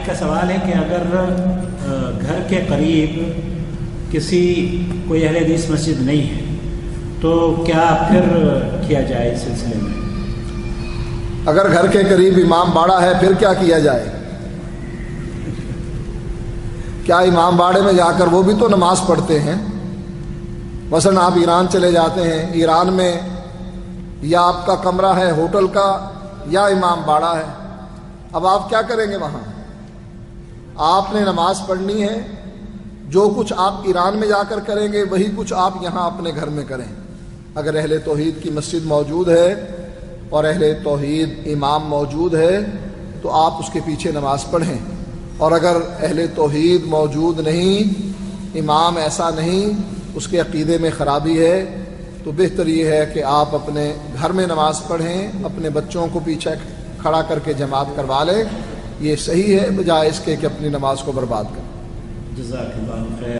کا سوال ہے کہ اگر گھر کے قریب کسی کوئی اہل حدیث مسجد نہیں ہے تو کیا پھر کیا جائے اس سلسلے میں؟ اگر گھر کے قریب امام باڑہ ہے پھر کیا کیا جائے؟ کیا امام باڑے میں جا کر وہ بھی تو نماز پڑھتے ہیں؟ مثلا آپ ایران چلے جاتے ہیں، ایران میں یا آپ کا کمرہ ہے ہوٹل کا یا امام باڑہ ہے، اب آپ کیا کریں گے؟ وہاں آپ نے نماز پڑھنی ہے، جو کچھ آپ ایران میں جا کر کریں گے وہی کچھ آپ یہاں اپنے گھر میں کریں۔ اگر اہل توحید کی مسجد موجود ہے اور اہل توحید امام موجود ہے تو آپ اس کے پیچھے نماز پڑھیں، اور اگر اہل توحید موجود نہیں، امام ایسا نہیں، اس کے عقیدے میں خرابی ہے، تو بہتر یہ ہے کہ آپ اپنے گھر میں نماز پڑھیں، اپنے بچوں کو پیچھے کھڑا کر کے جماعت کروا لیں، یہ صحیح ہے بجائے اس کے کہ اپنی نماز کو برباد کریں۔ جزاک اللہ خیر۔